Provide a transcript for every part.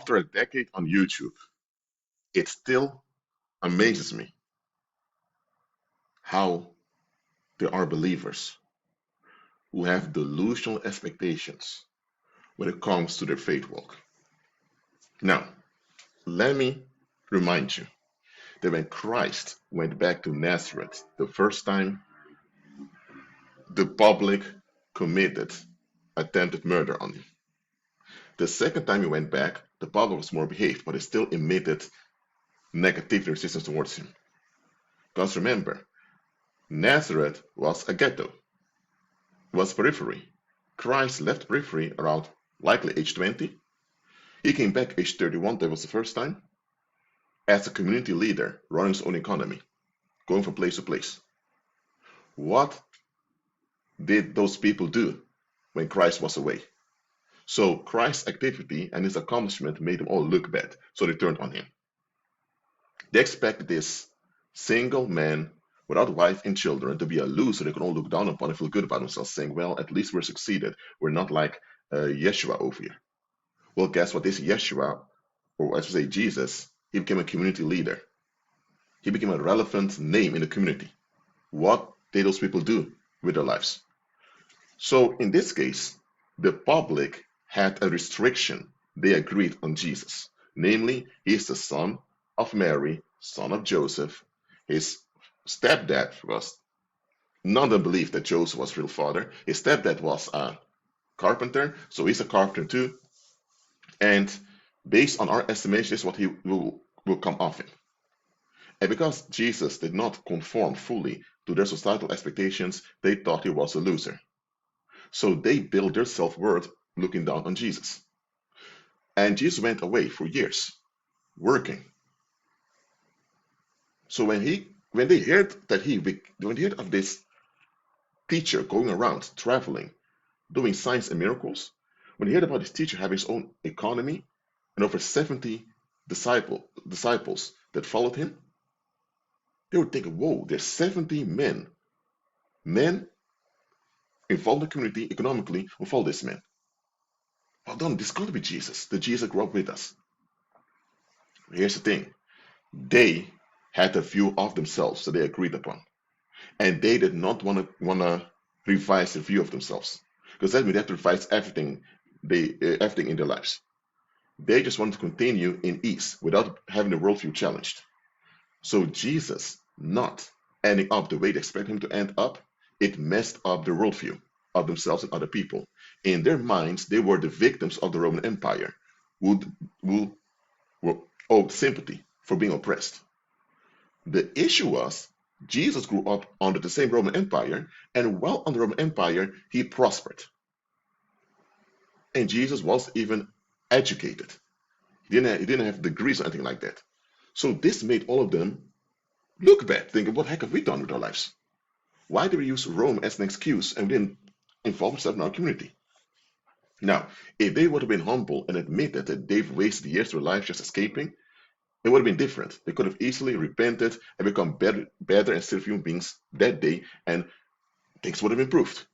After a decade on YouTube, it still amazes me how there are believers who have delusional expectations when it comes to their faith walk. Now, let me remind you that when Christ went back to Nazareth the first time, the public committed attempted murder on him. The second time he went back, the public was more behaved, but it still emitted negativity resistance towards him. Because remember, Nazareth was a ghetto, was periphery. Christ left periphery around likely age 20. He came back age 31, that was the first time, as a community leader running his own economy, going from place to place. What did those people do when Christ was away? So Christ's activity and his accomplishment made them all look bad, so they turned on him. They expected this single man without wife and children to be a loser they could all look down upon and feel good about themselves, saying, well, at least we're succeeded. We're not like Yeshua over here. Well, guess what? This Yeshua, or as we say Jesus, he became a community leader. He became a relevant name in the community. What did those people do with their lives? So in this case, the public had a restriction. They agreed on Jesus. Namely, he is the son of Mary, son of Joseph. His stepdad, because none of them believed that Joseph was real father. His stepdad was a carpenter, so he's a carpenter too. And based on our estimation, this is what he will come of him. And because Jesus did not conform fully to their societal expectations, they thought he was a loser. So they built their self-worth looking down on Jesus. And Jesus went away for years, working. So when they heard of this teacher going around traveling, doing signs and miracles, when they heard about this teacher having his own economy and over 70 disciples that followed him, they were thinking, whoa, there's 70 men involved in the community economically who follow this man. Well done, this got to be Jesus, the Jesus that grew up with us. Here's the thing. They had a view of themselves that they agreed upon. And they did not want to revise the view of themselves. Because that means they have to revise everything in their lives. They just want to continue in ease without having the worldview challenged. So Jesus not ending up the way they expect him to end up, it messed up their worldview of themselves and other people. In their minds, they were the victims of the Roman Empire who were owed sympathy for being oppressed. The issue was Jesus grew up under the same Roman Empire, and while under the Roman Empire, he prospered. And Jesus was even educated. He didn't have degrees or anything like that. So this made all of them look bad, thinking, what the heck have we done with our lives? Why do we use Rome as an excuse and we didn't involve ourselves in our community? Now, if they would have been humble and admitted that they've wasted years of their life just escaping, it would have been different. They could have easily repented and become better and still human beings that day, and things would have improved.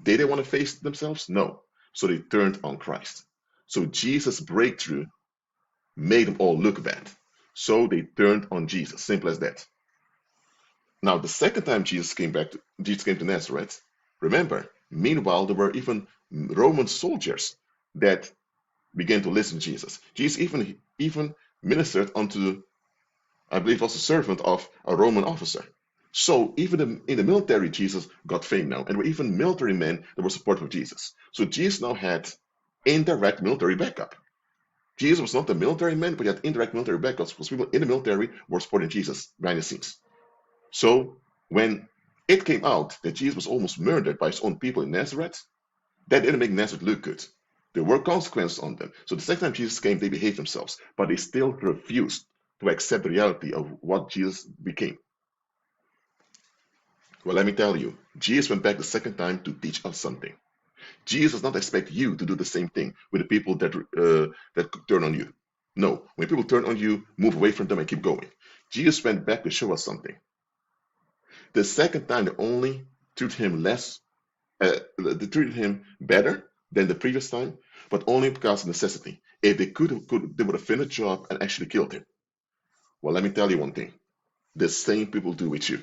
They didn't want to face themselves? No. So they turned on Christ. So Jesus' breakthrough made them all look bad. So they turned on Jesus. Simple as that. Now, the second time Jesus came to Nazareth, remember, meanwhile, there were even Roman soldiers that began to listen to Jesus. Jesus even ministered unto, I believe, was a servant of a Roman officer. So even in the military, Jesus got fame now, and there were even military men that were supportive of Jesus. So Jesus now had indirect military backup. Jesus was not a military man, but he had indirect military backup because people in the military were supporting Jesus behind the scenes. So when it came out that Jesus was almost murdered by his own people in Nazareth, that didn't make Nazareth look good. There were consequences on them. So the second time Jesus came, they behaved themselves, but they still refused to accept the reality of what Jesus became. Well, let me tell you, Jesus went back the second time to teach us something. Jesus does not expect you to do the same thing with the people that turn on you. No, when people turn on you, move away from them and keep going. Jesus went back to show us something. The second time, they only treated him they treated him better than the previous time, but only because of necessity. If they they would have finished the job and actually killed him. Well, let me tell you one thing. The same people do with you.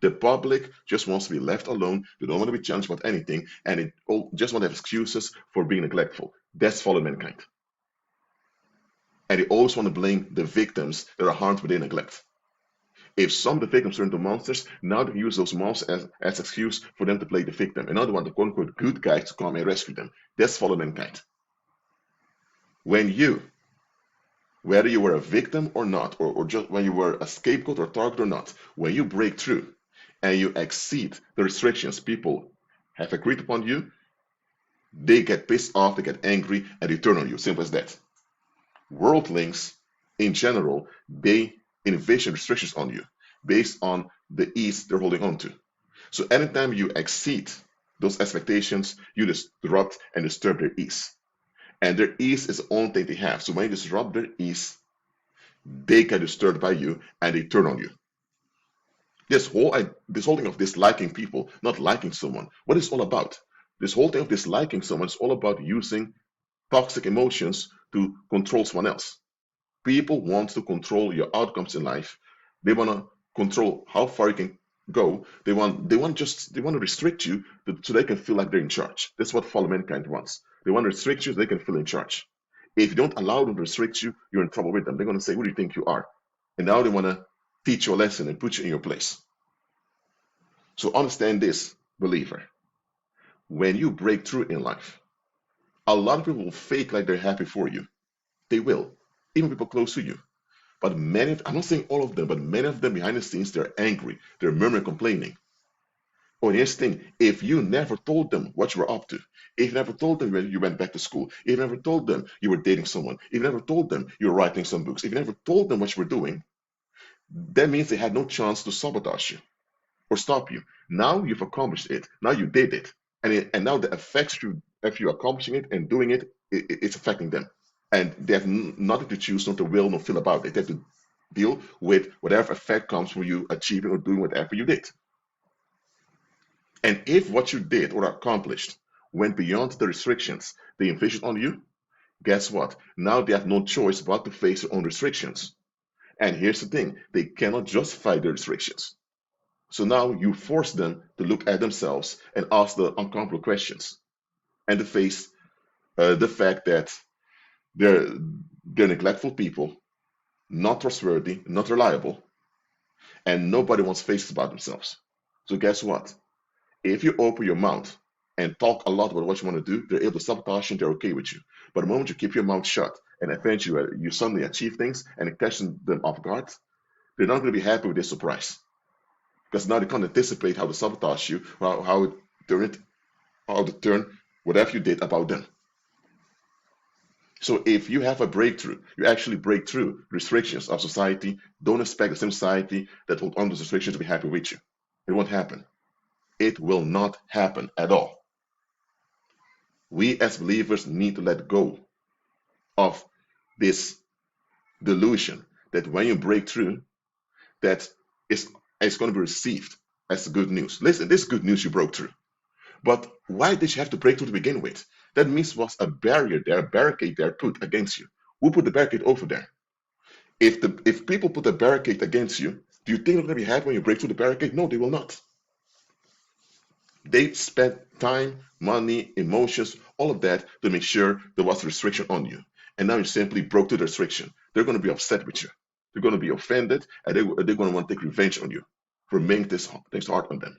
The public just wants to be left alone. They don't want to be challenged about anything, and they all just want to have excuses for being neglectful. That's fallen mankind. And they always want to blame the victims that are harmed by their neglect. If some of the victims turn into monsters, now they use those monsters as excuse for them to play the victim. And now they want the quote unquote good guys to come and rescue them. That's fallen mankind. When you, whether you were a victim or not, or just when you were a scapegoat or target or not, when you break through and you exceed the restrictions people have agreed upon you, they get pissed off, they get angry, and they turn on you. Simple as that. Worldlings, in general, they envision restrictions on you based on the ease they're holding on to. So anytime you exceed those expectations, you disrupt and disturb their ease. And their ease is the only thing they have. So when you disrupt their ease, they get disturbed by you and they turn on you. This whole thing of disliking people, not liking someone, what is it all about? This whole thing of disliking someone is all about using toxic emotions to control someone else. People want to control your outcomes in life. They want to control how far you can go. They want to restrict you so they can feel like they're in charge. That's what fallen mankind wants. They want to restrict you so they can feel in charge. If you don't allow them to restrict you, you're in trouble with them. They're going to say, "Who do you think you are?" And now they want to teach you a lesson and put you in your place. So understand this, believer. When you break through in life, a lot of people will fake like they're happy for you. They will, even people close to you. But I'm not saying all of them, but many of them behind the scenes, they're angry, they're murmuring, complaining. Or here's the thing, if you never told them what you were up to, if you never told them when you went back to school, if you never told them you were dating someone, if you never told them you were writing some books, if you never told them what you were doing, that means they had no chance to sabotage you or stop you. Now you've accomplished it. Now you did it. And now the effects of you accomplishing it and doing it's affecting them. And they have nothing to choose, not to will, nor feel about it. They have to deal with whatever effect comes from you achieving or doing whatever you did. And if what you did or accomplished went beyond the restrictions they envisioned on you, guess what? Now they have no choice but to face their own restrictions. And here's the thing, they cannot justify their restrictions. So now you force them to look at themselves and ask the uncomfortable questions and to face the fact that they're, they're neglectful people, not trustworthy, not reliable, and nobody wants faces about themselves. So guess what? If you open your mouth and talk a lot about what you want to do, they're able to sabotage you and they're okay with you. But the moment you keep your mouth shut and eventually you suddenly achieve things and it catches them off guard, they're not going to be happy with this surprise. Because now they can't anticipate how to sabotage you, how to turn whatever you did about them. So if you have a breakthrough, you actually break through restrictions of society, don't expect the same society that hold on to restrictions to be happy with you. It won't happen. It will not happen at all. We as believers need to let go of this delusion that when you break through, that it's going to be received as good news. Listen, this is good news you broke through. But why did you have to break through to begin with? That means was a barrier there, a barricade there put against you. Who put the barricade over there? If people put a barricade against you, do you think they're going to be happy when you break through the barricade? No, they will not. They spent time, money, emotions, all of that to make sure there was a restriction on you. And now you simply broke through the restriction. They're going to be upset with you. They're going to be offended, and they're going to want to take revenge on you for making things hard on them.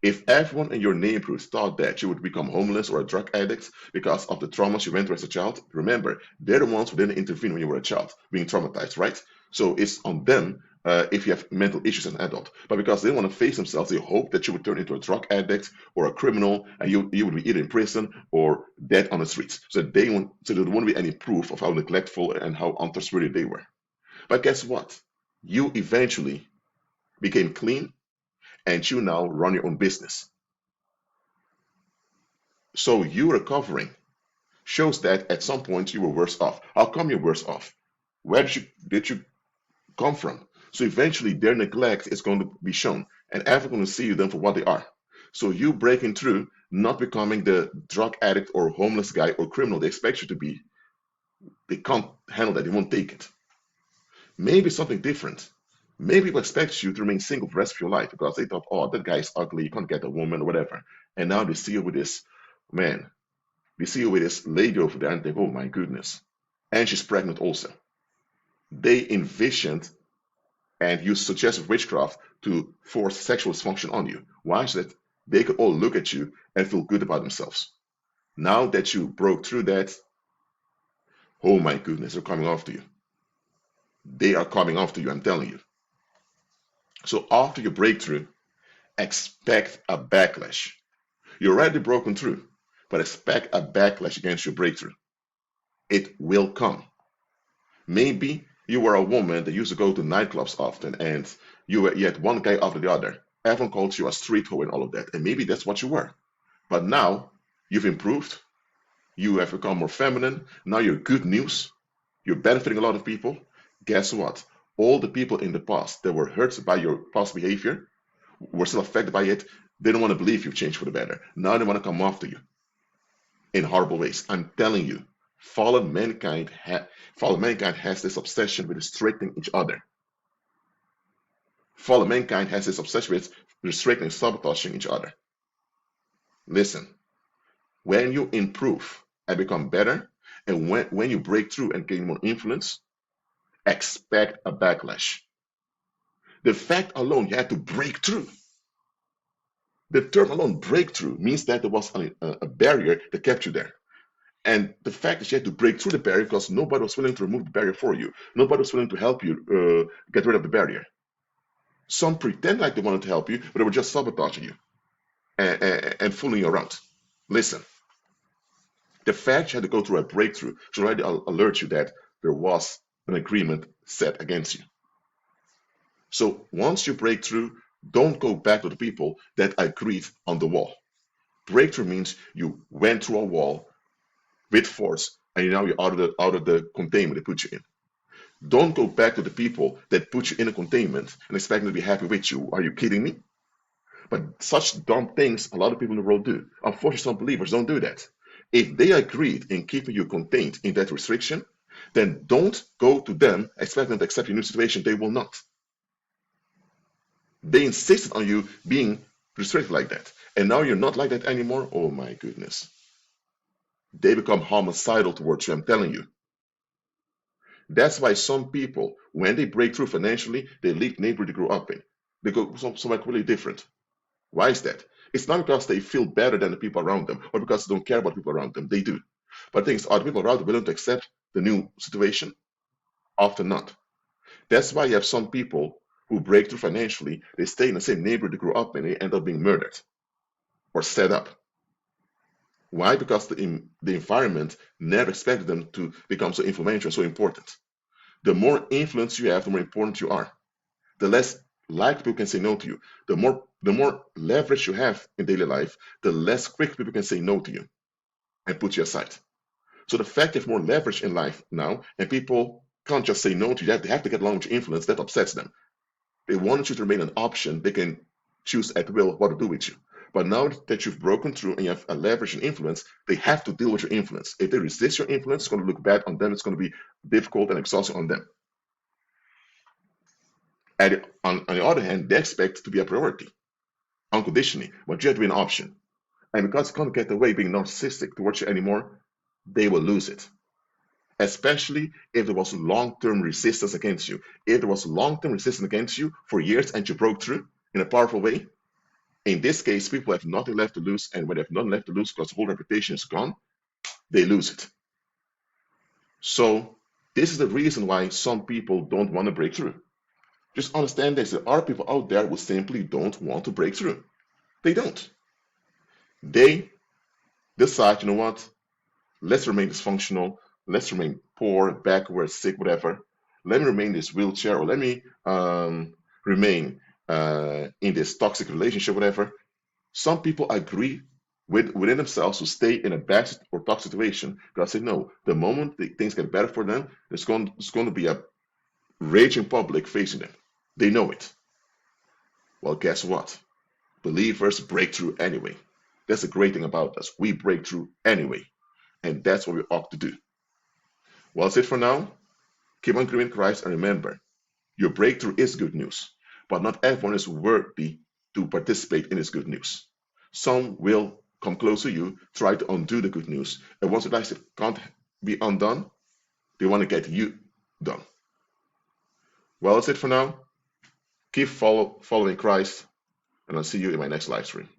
If everyone in your neighborhood thought that you would become homeless or a drug addict because of the traumas you went through as a child, remember, they're the ones who didn't intervene when you were a child, being traumatized, right? So it's on them if you have mental issues as an adult. But because they don't want to face themselves, they hope that you would turn into a drug addict or a criminal and you would be either in prison or dead on the streets. So there won't be any proof of how neglectful and how untrustworthy they were. But guess what? You eventually became clean and you now run your own business. So you recovering shows that at some point you were worse off. How come you're worse off? Where did you come from? So eventually their neglect is going to be shown and everyone's going to see them for what they are. So you breaking through, not becoming the drug addict or homeless guy or criminal they expect you to be, They can't handle that. They won't take it. Maybe something different. Maybe people expect you to remain single for the rest of your life because they thought, oh, that guy is ugly, you can't get a woman or whatever. And now they see you with this man. They see you with this lady over there and think, oh my goodness. And she's pregnant also. They envisioned and use suggestive witchcraft to force sexual dysfunction on you. Why is that? They could all look at you and feel good about themselves. Now that you broke through that, oh my goodness, they're coming after you. They are coming after you, I'm telling you. So after your breakthrough, expect a backlash. You're already broken through, but expect a backlash against your breakthrough. It will come. Maybe you were a woman that used to go to nightclubs often and you had one guy after the other. Everyone called you a street hoe and all of that. And maybe that's what you were. But now you've improved. You have become more feminine. Now you're good news. You're benefiting a lot of people. Guess what? All the people in the past that were hurt by your past behavior, were still affected by it, they don't want to believe you've changed for the better. Now they want to come after you in horrible ways. I'm telling you, fallen mankind has this obsession with restricting each other. Fallen mankind has this obsession with restricting and sabotaging each other. Listen, when you improve and become better, and when you break through and gain more influence, expect a backlash. The fact alone you had to break through. The term alone, breakthrough, means that there was a barrier that kept you there. And the fact that you had to break through the barrier because nobody was willing to remove the barrier for you. Nobody was willing to help you get rid of the barrier. Some pretend like they wanted to help you, but they were just sabotaging you and fooling you around. Listen, the fact you had to go through a breakthrough should already alert you that there was an agreement set against you. So once you break through, don't go back to the people that agreed on the wall. Breakthrough means you went through a wall with force and now you're out of the containment they put you in. Don't go back to the people that put you in a containment and expect them to be happy with you. Are you kidding me? But such dumb things a lot of people in the world do. Unfortunately, some believers don't do that. If they agreed in keeping you contained in that restriction, then don't go to them expecting them to accept your new situation. They will not. They insisted on you being restricted like that. And now you're not like that anymore. Oh my goodness. They become homicidal towards you, I'm telling you. That's why some people, when they break through financially, they leave the neighborhood they grew up in. They go somewhere really different. Why is that? It's not because they feel better than the people around them or because they don't care about people around them. They do. But things are the people around them willing to accept the new situation? Often not. That's why you have some people who break through financially, they stay in the same neighborhood they grew up in, they end up being murdered or set up. Why? Because the environment never expected them to become so influential and so important. The more influence you have, the more important you are. The less likely people can say no to you. The more leverage you have in daily life, the less quick people can say no to you and put you aside. So the fact you have more leverage in life now, and people can't just say no to you, they have to get along with your influence, that upsets them. They want you to remain an option. They can choose at will what to do with you. But now that you've broken through and you have a leverage and influence, they have to deal with your influence. If they resist your influence, it's going to look bad on them. It's going to be difficult and exhausting on them. And on the other hand, they expect to be a priority unconditionally, but you have to be an option. And because you can't get away being narcissistic towards you anymore, they will lose it. Especially if there was long-term resistance against you. If there was long-term resistance against you for years and you broke through in a powerful way, in this case, people have nothing left to lose, and when they have nothing left to lose because the whole reputation is gone, they lose it. So this is the reason why some people don't want to break through. Just understand this, there are people out there who simply don't want to break through. They don't. They decide, you know what, let's remain dysfunctional, let's remain poor, backward, sick, whatever. Let me remain in this wheelchair, or let me remain in this toxic relationship, whatever. Some people agree within themselves to stay in a bad or toxic situation because they know the moment things get better for them, it's going to be a raging public facing them. They know it. Well, guess what? Believers break through anyway. That's the great thing about us. We break through anyway. And that's what we ought to do. Well, that's it for now. Keep on growing Christ and remember, your breakthrough is good news, but not everyone is worthy to participate in this good news. Some will come close to you, try to undo the good news, and once they realize it can't be undone, they want to get you done. Well, that's it for now. Keep following Christ, and I'll see you in my next live stream.